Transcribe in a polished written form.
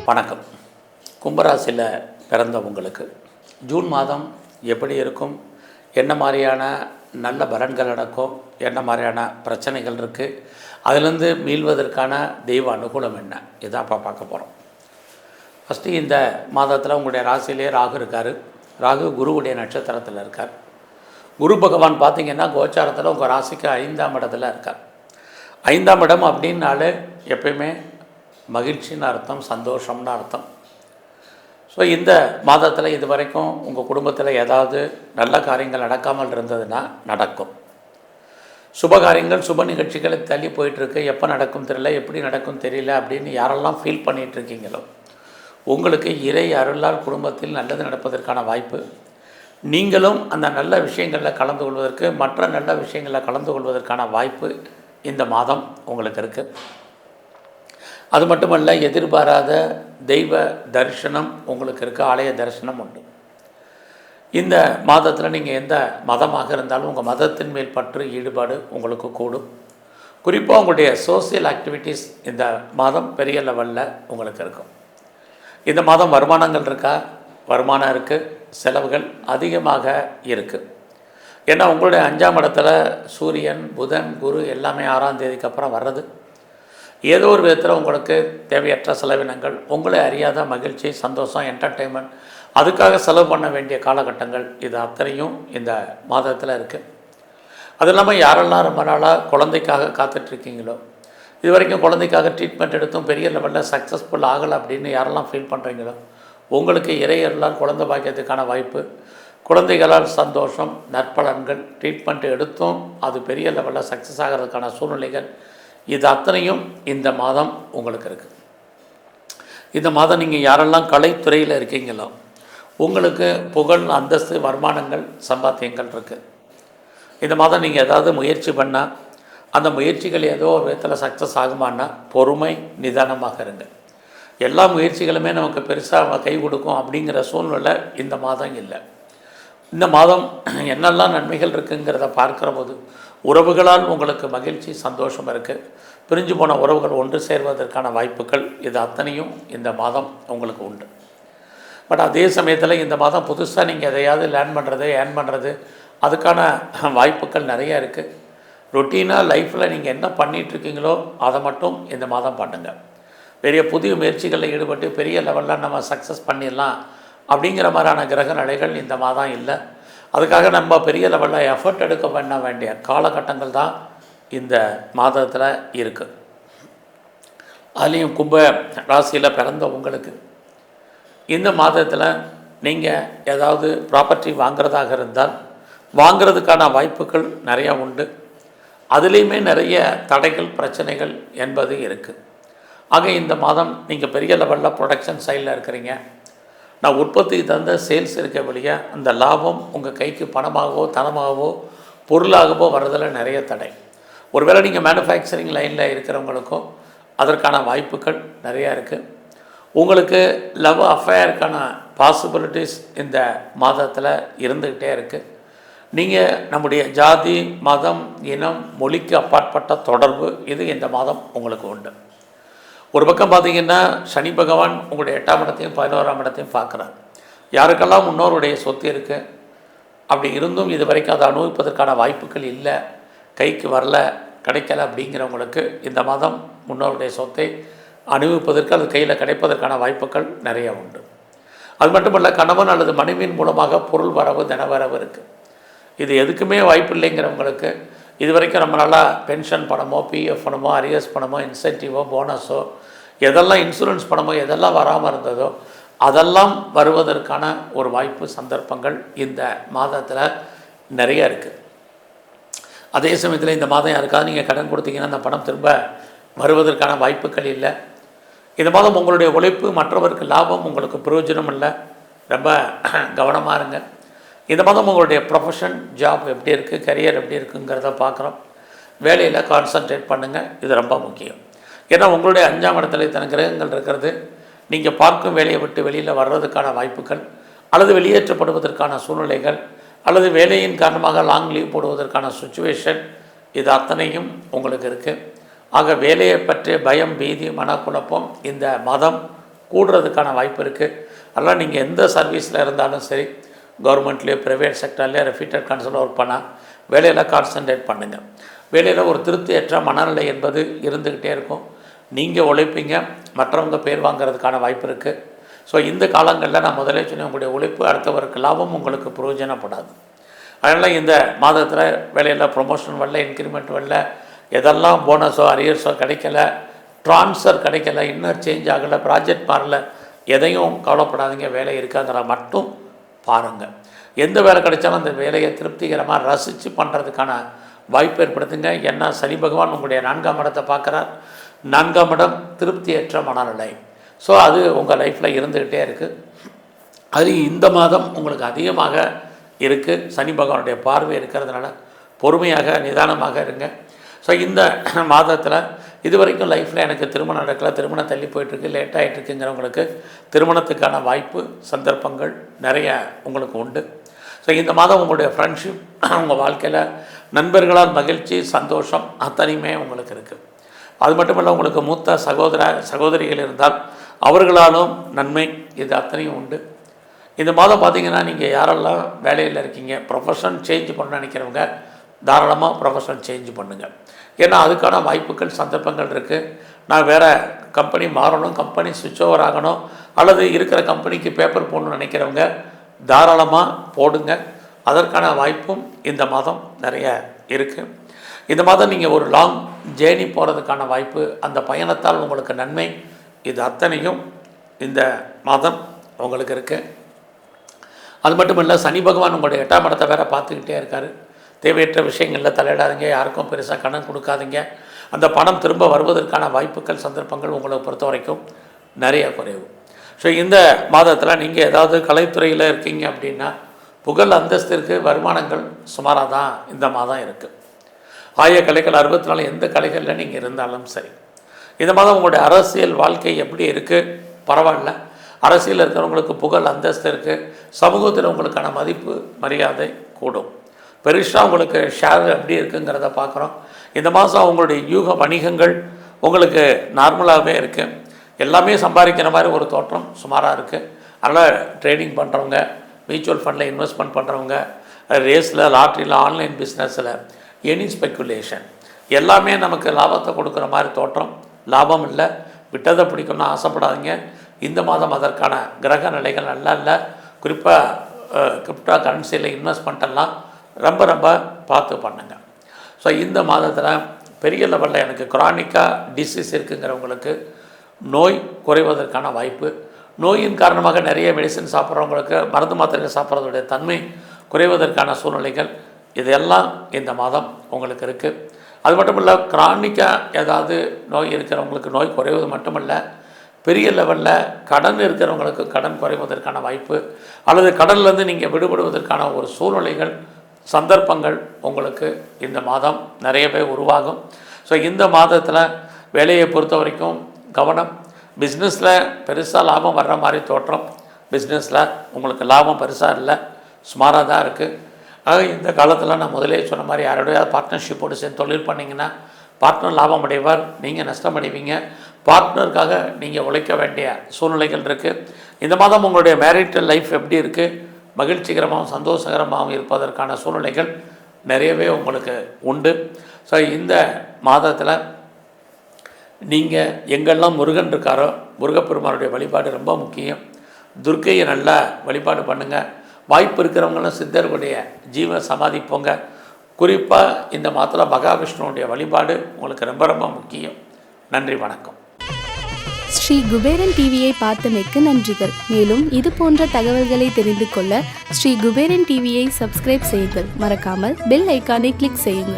வணக்கம். கும்பராசியில் பிறந்தவங்களுக்கு ஜூன் மாதம் எப்படி இருக்கும், என்ன மாதிரியான நல்ல பலன்கள் நடக்கும், என்ன மாதிரியான பிரச்சனைகள் இருக்குது, அதிலிருந்து மீள்வதற்கான தெய்வ அனுகூலம் என்ன, இதான் இப்போ பார்க்க போகிறோம். ஃபஸ்ட்டு இந்த மாதத்தில் உங்களுடைய ராசியிலே ராகு இருக்கார். ராகு குருவுடைய நட்சத்திரத்தில் இருக்கார். குரு பகவான் பார்த்திங்கன்னா கோச்சாரத்தில் உங்கள் ராசிக்கு 5ஆம் இடத்துல இருக்கார். 5ஆம் இடம் அப்படின்னாலே எப்பயுமே மகிழ்ச்சின்னு அர்த்தம், சந்தோஷம்னு அர்த்தம். ஸோ இந்த மாதத்தில் இது வரைக்கும் உங்கள் குடும்பத்தில் ஏதாவது நல்ல காரியங்கள் நடக்காமல் இருந்ததுன்னா நடக்கும். சுப காரியங்கள், சுப நிகழ்ச்சிகளை தள்ளி போயிட்டுருக்கு. எப்போ நடக்கும் தெரியல, எப்படி நடக்கும் தெரியல அப்படின்னு யாரெல்லாம் ஃபீல் பண்ணிகிட்ருக்கீங்களோ உங்களுக்கு இறை அருளால் குடும்பத்தில் நல்லது நடப்பதற்கான வாய்ப்பு, நீங்களும் அந்த நல்ல விஷயங்களில் கலந்து கொள்வதற்கு, மற்ற நல்ல விஷயங்களில் கலந்து கொள்வதற்கான வாய்ப்பு இந்த மாதம் உங்களுக்கு இருக்குது. அது மட்டுமல்ல, எதிர்பாராத தெய்வ தரிசனம் உங்களுக்கு இருக்குது, ஆலய தரிசனம் உண்டு. இந்த மாதத்தில் நீங்கள் எந்த மதமாக இருந்தாலும் உங்கள் மதத்தின் மேல் பற்று, ஈடுபாடு உங்களுக்கு கூடும். குறிப்பாக உங்களுடைய சோசியல் ஆக்டிவிட்டீஸ் இந்த மாதம் பெரிய லெவலில் உங்களுக்கு இருக்கும். இந்த மாதம் வருமானங்கள் இருக்கா? வருமானம் இருக்குது. செலவுகள் அதிகமாக இருக்குது. ஏன்னா உங்களுடைய 5ஆம் இடத்துல சூரியன், புதன், குரு எல்லாமே 6ஆம் தேதிக்கு அப்புறம் வர்றது. ஏதோ ஒரு விதத்தில் உங்களுக்கு தேவையற்ற செலவினங்கள், உங்களை அறியாத மகிழ்ச்சி, சந்தோஷம், என்டர்டெயின்மெண்ட், அதுக்காக செலவு பண்ண வேண்டிய காலகட்டங்கள், இது அத்தனையும் இந்த மாதத்தில் இருக்குது. அது இல்லாமல் யாரெல்லாம் ரொம்ப நாளாக குழந்தைக்காக காத்துட்ருக்கீங்களோ, இது வரைக்கும் குழந்தைக்காக ட்ரீட்மெண்ட் எடுத்தும் பெரிய லெவலில் சக்ஸஸ்ஃபுல் ஆகலை அப்படின்னு யாரெல்லாம் ஃபீல் பண்ணுறீங்களோ உங்களுக்கு இறையர்களால் குழந்தை பாக்கியத்துக்கான வாய்ப்பு, குழந்தைகளால் சந்தோஷம், நற்பலன்கள், ட்ரீட்மெண்ட் எடுத்தும் அது பெரிய லெவலில் சக்ஸஸ் ஆகிறதுக்கான சூழ்நிலைகள், இது அத்தனையும் இந்த மாதம் உங்களுக்கு இருக்குது. இந்த மாதம் நீங்கள் யாரெல்லாம் கலைத்துறையில் இருக்கீங்களோ உங்களுக்கு புகழ், அந்தஸ்து, வருமானங்கள், சம்பாத்தியங்கள் இருக்குது. இந்த மாதம் நீங்கள் ஏதாவது முயற்சி பண்ணால் அந்த முயற்சிகள் ஏதோ ஒரு விதத்தில் சக்ஸஸ் ஆகுமான்னா பொறுமை, நிதானமாக இருங்க. எல்லா முயற்சிகளுமே நமக்கு பெருசாக கை கொடுக்கும் அப்படிங்கிற சூழ்நிலை இந்த மாதம் இல்லை. இந்த மாதம் என்னெல்லாம் நன்மைகள் இருக்குங்கிறத பார்க்குற போது உறவுகளால் உங்களுக்கு மகிழ்ச்சி, சந்தோஷம் இருக்குது. பிரிஞ்சு போன உறவுகள் ஒன்று சேர்வதற்கான வாய்ப்புகள், இது அத்தனையும் இந்த மாதம் உங்களுக்கு உண்டு. பட் அதே சமயத்தில் இந்த மாதம் புதுசாக நீங்கள் எதையாவது லேர்ன் பண்ணுறது, ஏர்ன் பண்ணுறது, அதுக்கான வாய்ப்புகள் நிறைய இருக்குது. ரொட்டீனாக லைஃப்பில் நீங்கள் என்ன பண்ணிகிட்ருக்கீங்களோ அதை மட்டும் இந்த மாதம் பண்ணுங்கள். பெரிய புதிய முயற்சிகளில் ஈடுபட்டு பெரிய லெவலில் நம்ம சக்ஸஸ் பண்ணிடலாம் அப்படிங்கிற மாதிரியான கிரக நிலைகள் இந்த மாதம் இல்லை. அதுக்காக நம்ம பெரிய லெவலில் எஃபர்ட் எடுக்க பண்ண வேண்டிய காலகட்டங்கள் தான் இந்த மாதத்தில் இருக்குது. அதுலேயும் கும்ப ராசியில் பிறந்த உங்களுக்கு இந்த மாதத்தில் நீங்கள் ஏதாவது ப்ராப்பர்ட்டி வாங்கிறதாக இருந்தால் வாங்கிறதுக்கான வாய்ப்புகள் நிறையா உண்டு. அதுலேயுமே நிறைய தடைகள், பிரச்சனைகள் என்பது இருக்குது. ஆக இந்த மாதம் நீங்கள் பெரிய லெவலில் ப்ரொடக்ஷன் சைடில் இருக்கிறீங்க. நான் உற்பத்தி தந்த சேல்ஸ் இருக்க வழியா அந்த லாபம் உங்கள் கைக்கு பணமாகவோ, தனமாகவோ, பொருளாகவோ வர்றதில் நிறைய தடை. ஒருவேளை நீங்கள் மேனுஃபேக்சரிங் லைனில் இருக்கிறவங்களுக்கும் அதற்கான வாய்ப்புகள் நிறையா இருக்குது. உங்களுக்கு லவ் அஃபேருக்கான பாசிபிலிட்டிஸ் இந்த மாதத்தில் இருந்துக்கிட்டே இருக்குது. நீங்கள் நம்முடைய ஜாதி, மதம், இனம், மொழிக்கு அப்பாற்பட்ட தொடர்பு இது இந்த மாதம் உங்களுக்கு உண்டு. ஒரு பக்கம் பார்த்திங்கன்னா சனி பகவான் உங்களுடைய 8ஆம் இடத்தையும் 11ஆம் இடத்தையும் பார்க்குறார். யாருக்கெல்லாம் முன்னோருடைய சொத்து இருக்குது, அப்படி இருந்தும் இது வரைக்கும் அதை அனுபவிப்பதற்கான வாய்ப்புகள் இல்லை, கைக்கு வரல, கிடைக்கல அப்படிங்கிறவங்களுக்கு இந்த மாதம் முன்னோருடைய சொத்தை அனுபவிப்பதற்கு, அது கையில் கிடைப்பதற்கான வாய்ப்புகள் நிறைய உண்டு. அது மட்டுமல்ல, கணவன் அல்லது மனைவியின் மூலமாக பொருள் வரவு, தனவரவு இருக்குது. இது எதுக்குமே வாய்ப்பு இல்லைங்கிறவங்களுக்கு இது வரைக்கும் நம்ம நல்லா பென்ஷன் பணமோ, பிஎஃப் பணமோ, அரியர்ஸ் பணமோ, இன்சென்டிவோ, போனஸோ, எதெல்லாம் இன்சூரன்ஸ் பணமோ எதெல்லாம் வராமல் இருந்ததோ அதெல்லாம் வருவதற்கான ஒரு வாய்ப்பு, சந்தர்ப்பங்கள் இந்த மாதத்தில் நிறைய இருக்குது. அதே சமயத்தில் இந்த மாதம் யாருக்காவது நீங்கள் கடன் கொடுத்தீங்கன்னா அந்த பணம் திரும்ப வருவதற்கான வாய்ப்புகள் இல்லை. இந்த மாதம் உங்களுடைய உழைப்பு மற்றவருக்கு லாபம், உங்களுக்கு பிரயோஜனம் இல்லை. ரொம்ப கவனமாக இருங்க. இந்த மாதம் உங்களுடைய ப்ரொஃபஷன், ஜாப் எப்படி இருக்குது, கரியர் எப்படி இருக்குங்கிறத பார்க்குறோம். வேலையில் கான்சன்ட்ரேட் பண்ணுங்கள், இது ரொம்ப முக்கியம். ஏன்னா உங்களுடைய 5ஆம் இடத்துல இத்தனை கிரகங்கள் இருக்கிறது. நீங்கள் பார்க்கும் வேலையை விட்டு வெளியில் வர்றதுக்கான வாய்ப்புகள், அல்லது வெளியேற்றப்படுவதற்கான சூழ்நிலைகள், அல்லது வேலையின் காரணமாக லாங் லீவ் போடுவதற்கான சுச்சுவேஷன், இது அத்தனையும் உங்களுக்கு இருக்குது. ஆக வேலையை பற்றிய பயம், பீதி, மனக்குழப்பம் இந்த மாதம் கூடுறதுக்கான வாய்ப்பு இருக்குது. அதெல்லாம் நீங்கள் எந்த சர்வீஸில் இருந்தாலும் சரி, கவர்மெண்ட்லேயோ ப்ரைவேட் செக்டர்லேயோ ரெஃப்யூட்டட் கன்சல்ட் ஒர்க் பண்ணால் வேலையில் கான்சன்ட்ரேட் பண்ணுங்கள். வேலையில் ஒரு திருப்தியற்ற மனநிலை என்பது இருந்துக்கிட்டே இருக்கும். நீங்கள் உழைப்பீங்க, மற்றவங்க பேர் வாங்கிறதுக்கான வாய்ப்பு இருக்குது. ஸோ இந்த காலங்களில் நான் முதலே சொன்னேன், உங்களுடைய உழைப்பு அடுத்தவருக்கு லாபம் உங்களுக்கு பிரயோஜனப்படாது. அதனால் இந்த மாதத்தில் வேலையில் ப்ரொமோஷன் வரல, இன்க்ரிமெண்ட் வரல, எதெல்லாம் போனஸோ அரியர்ஸோ கிடைக்கல, ட்ரான்ஸ்ஃபர் கிடைக்கல, இன்னும் சேஞ்ச் ஆகலை, ப்ராஜெக்ட் மாறல, எதையும் கவலைப்படாதீங்க. வேலை இருக்காங்கிற மட்டும் பாருங்கள். எந்த வேலை கிடைச்சாலும் அந்த வேலையை திருப்திகரமாக ரசித்து பண்ணுறதுக்கான வாய்ப்பு ஏற்படுத்துங்க. ஏன்னா சனி பகவான் உங்களுடைய 4ஆம் இடத்தை பார்க்குறார். 4ஆம் இடம் திருப்தியற்ற மனநிலை. ஸோ அது உங்கள் லைஃப்பில் இருந்துக்கிட்டே இருக்குது. அது இந்த மாதம் உங்களுக்கு அதிகமாக இருக்குது. சனி பகவானுடைய பார்வை இருக்கிறதுனால பொறுமையாக நிதானமாக இருங்க. ஸோ இந்த மாதத்தில் இது வரைக்கும் லைஃப்பில் எனக்கு திருமணம் நடக்கலை, திருமணம் தள்ளி போயிட்டுருக்கு, லேட் ஆகிட்டுருக்குங்கிறவங்களுக்கு திருமணத்துக்கான வாய்ப்பு, சந்தர்ப்பங்கள் நிறைய உங்களுக்கு உண்டு. ஸோ இந்த மாதம் உங்களுடைய ஃப்ரெண்ட்ஷிப், உங்கள் வாழ்க்கையில் நண்பர்களால் மகிழ்ச்சி, சந்தோஷம் அத்தனையுமே உங்களுக்கு இருக்குது. அது மட்டும் இல்லை, உங்களுக்கு மூத்த சகோதரிகள் இருந்தால் அவர்களாலும் நன்மை, இது அத்தனையும் உண்டு. இந்த மாதம் பார்த்திங்கன்னா நீங்கள் யாரெல்லாம் வேலையில் இருக்கீங்க, ப்ரொஃபஷன் சேஞ்ச் பண்ண நினைக்கிறவங்க தாராளமாக ப்ரொஃபஷன் சேஞ்ச் பண்ணுங்கள். ஏன்னா அதுக்கான வாய்ப்புகள், சந்தர்ப்பங்கள் இருக்குது. நான் வேறு கம்பெனி மாறணும், கம்பெனி சுவிட்ச் ஓவர் ஆகணும், அல்லது இருக்கிற கம்பெனிக்கு பேப்பர் போடணும்னு நினைக்கிறவங்க தாராளமாக போடுங்க. அதற்கான வாய்ப்பும் இந்த மாதம் நிறைய இருக்குது. இந்த மாதம் நீங்கள் ஒரு லாங் ஜேர்னி போகிறதுக்கான வாய்ப்பு, அந்த பயணத்தால் உங்களுக்கு நன்மை, இது அத்தனையும் இந்த மாதம் உங்களுக்கு இருக்குது. அது மட்டும் இல்லை, சனி பகவான் உங்களுடைய 8ஆம் இடத்தை வேறு பார்த்துக்கிட்டே இருக்கார். தேவையற்ற விஷயங்களில் தலையிடாதீங்க, யாருக்கும் பெருசாக கடன் கொடுக்காதீங்க. அந்த பணம் திரும்ப வருவதற்கான வாய்ப்புகள், சந்தர்ப்பங்கள் உங்களை பொறுத்த வரைக்கும் நிறைய குறைவு. ஸோ இந்த மாதத்தில் நீங்கள் ஏதாவது கலைத்துறையில் இருக்கீங்க அப்படின்னா புகழ் அந்தஸ்திற்கு வருமானங்கள் சுமாராக தான் இந்த மாதம் இருக்குது. ஆய கலைகள் 64 எந்த கலைகளில் நீங்கள் இருந்தாலும் சரி. இந்த மாதம் உங்களுடைய அரசியல் வாழ்க்கை எப்படி இருக்குது, பரவாயில்ல. அரசியலில் இருக்கிறவங்களுக்கு புகழ் அந்தஸ்து இருக்குது. சமூகத்தில் உங்களுக்கான மதிப்பு, மரியாதை கூடும். பெருசாக உங்களுக்கு ஷேர் எப்படி இருக்குங்கிறத பார்க்குறோம். இந்த மாதம் உங்களுடைய யூக வணிகங்கள் உங்களுக்கு நார்மலாகவே இருக்குது. எல்லாமே சம்பாதிக்கிற மாதிரி ஒரு தோற்றம் சுமாராக இருக்குது. அதனால் ட்ரேடிங் பண்ணுறவங்க, மியூச்சுவல் ஃபண்டில் இன்வெஸ்ட்மெண்ட் பண்ணுறவங்க, ரேஸில், லாட்ரியில், ஆன்லைன் பிஸ்னஸில், எனி ஸ்பெக்குலேஷன் எல்லாமே நமக்கு லாபத்தை கொடுக்குற மாதிரி தோற்றம். லாபம் இல்லை, விட்டதை பிடிக்கணும்னு ஆசைப்படாதீங்க. இந்த மாதம் அதற்கான கிரக நிலைகள் நல்லா இல்லை. குறிப்பாக கிரிப்டோ கரன்சியில் இன்வெஸ்ட்மெண்ட்டெல்லாம் ரொம்ப ரொம்ப பார்த்து பண்ணுங்க. ஸோ இந்த மாதத்தில் பெரிய லெவலில் எனக்கு குரானிக்காக டிசீஸ் இருக்குங்கிறவங்களுக்கு நோய் குறைவதற்கான வாய்ப்பு, நோயின் காரணமாக நிறைய மெடிசன் சாப்பிட்றவங்களுக்கு மருந்து மாத்திரைகள் சாப்பிட்றதுடைய தன்மை குறைவதற்கான சூழ்நிலைகள், இதெல்லாம் இந்த மாதம் உங்களுக்கு இருக்குது. அது மட்டும் இல்லை, கிரானிக்காக ஏதாவது நோய் இருக்கிறவங்களுக்கு நோய் குறைவது மட்டுமல்ல, பெரிய லெவலில் கடன் இருக்கிறவங்களுக்கு கடன் குறைவதற்கான வாய்ப்பு, அல்லது கடன்லேருந்து நீங்கள் விடுபடுவதற்கான ஒரு சூழ்நிலைகள், சந்தர்ப்பங்கள் உங்களுக்கு இந்த மாதம் நிறையவே உருவாகும். ஸோ இந்த மாதத்தில் வேலையை பொறுத்த வரைக்கும் கவனம். பிஸ்னஸில் பெருசாக லாபம் வர்ற மாதிரி தோற்றம். பிஸ்னஸில் உங்களுக்கு லாபம் பெருசாக இல்லை, சுமாராக தான் இருக்குது. ஆக இந்த காலத்தில் நான் முதலே சொன்ன மாதிரி யாரோடைய பார்ட்னர்ஷிப்போடு சேர்ந்து தொழில் பண்ணிங்கன்னா பார்ட்னர் லாபம் அடைவார், நீங்கள் நஷ்டம் அடைவீங்க. பார்ட்னருக்காக நீங்கள் உழைக்க வேண்டிய சூழ்நிலைகள் இருக்குது. இந்த மாதம் உங்களுடைய மேரிட்டல் லைஃப் எப்படி இருக்குது, மகிழ்ச்சிகரமாகவும் சந்தோஷகரமாகவும் இருப்பதற்கான சூழ்நிலைகள் நிறையவே உங்களுக்கு உண்டு. ஸோ இந்த மாதத்தில் நீங்கள் எங்கெல்லாம் முருகன் இருக்காரோ முருகப்பெருமானுடைய வழிபாடு ரொம்ப முக்கியம். துர்க்கையை நல்லா வழிபாடு பண்ணுங்கள். வாய்ப்பு இருக்கிறவங்களும் சித்தர்களுடைய ஜீவ சமாதி போங்க. குறிப்பாக இந்த மாதத்தில் மகாவிஷ்ணுவுடைய வழிபாடு உங்களுக்கு ரொம்ப ரொம்ப முக்கியம். நன்றி, வணக்கம். ஸ்ரீ குபேரன் டிவியை பார்த்தமைக்கு நன்றிகள். மேலும் இது போன்ற தகவல்களை தெரிந்து கொள்ள ஸ்ரீ குபேரன் டிவியை சப்ஸ்கிரைப் செய்யுங்கள். மறக்காமல் பெல் ஐக்கானை கிளிக் செய்யுங்கள்.